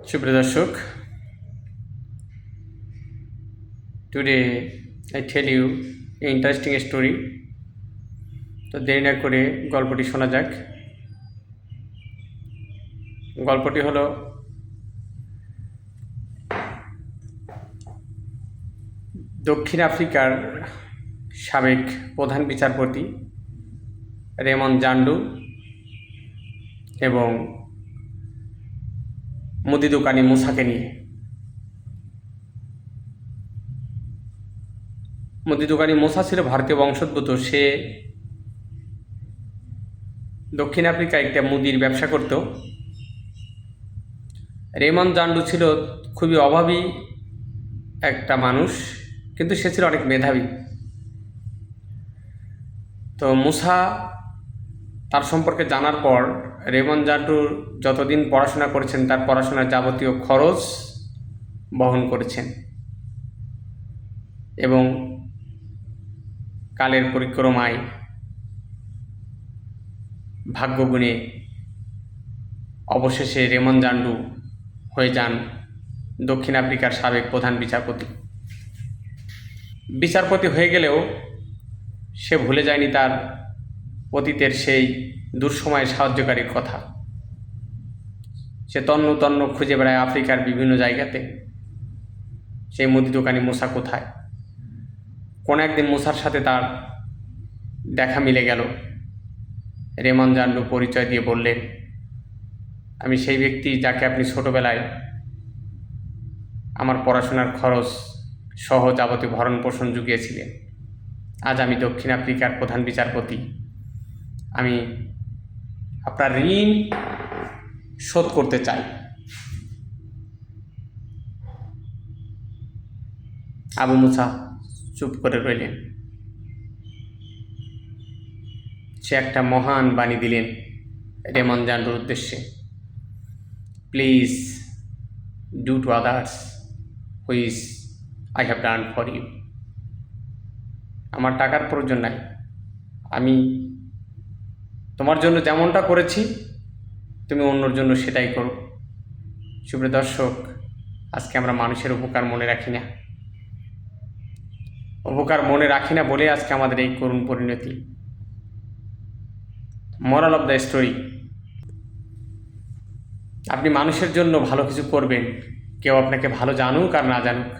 সুপ্রিয় দর্শক, today I tell you an interesting story. তো দেরি না করে গল্পটি শোনা যাক। গল্পটি হলো দক্ষিণ আফ্রিকার সাবেক প্রধান বিচারপতি রেমন্ড জান্ডু এবং মুদি দোকানি মুসাকে নিয়ে। মুদি দোকানি মুসা ছিল ভারতীয় বংশোদ্ভূত। সে দক্ষিণ আফ্রিকায় একটা মুদির ব্যবসা করত। রেমন্ড জান্ডু ছিল খুবই অভাবী একটা মানুষ, কিন্তু সে ছিল অনেক মেধাবী। তো মুসা তার সম্পর্কে জানার পর রেমন্ড জান্ডু যতদিন পড়াশোনা করেছেন তার পড়াশোনার যাবতীয় খরচ বহন করেছেন এবং কালের পরিক্রমায় ভাগ্য গুণে অবশেষে রেমন্ড জান্ডু হয়ে যান দক্ষিণ আফ্রিকার সাবেক প্রধান বিচারপতি হয়ে গেলেও সে ভুলে যায়নি তার অতীতের সেই দুঃসময়ে সাহায্যকারীর কথা। সে তন্ন তন্ন খুঁজে বেড়ায় আফ্রিকার বিভিন্ন জায়গাতে, সেই মুদি দোকানি মুসা কোথায়। কোনো একদিন মুসার সাথে তার দেখা মিলে গেল। রেমন্ড জান্ডু পরিচয় দিয়ে বললেন, আমি সেই ব্যক্তি যাকে আপনি ছোটোবেলায় আমার পড়াশোনার খরচ সহ যাবতীয় ভরণ পোষণ জুগিয়েছিলেন। আজ আমি দক্ষিণ আফ্রিকার প্রধান বিচারপতি। আমি আপনার ঋণ শোধ করতে চাই। আবু মুসা চুপ করে রইলেন। সে একটা মহান বাণী দিলেন রেমন্ড জান্ডুর উদ্দেশ্যে, please do to others which I have done for you. আমার টাকার প্রয়োজন নাই, আমি তোমার জন্য যেমনটা করেছি তুমি অন্যর জন্য সেটাই করো। সুপ্রিয় দর্শক, আজকে আমরা মানুষের উপকার মনে রাখি না, বলে আজকে আমাদের এই করুণ পরিণতি। মোরাল অফ দ্য স্টোরি, আপনি মানুষের জন্য ভালো কিছু করবেন, কেউ আপনাকে ভালো জানুক আর না জানুক,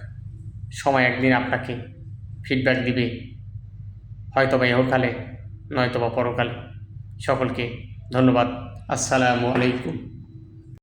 সময় একদিন আপনাকে ফিডব্যাক দিবে, হয়তোবা ইহকালে নয়তোবা পরকালে। সকলকে ধন্যবাদ। আসসালামু আলাইকুম।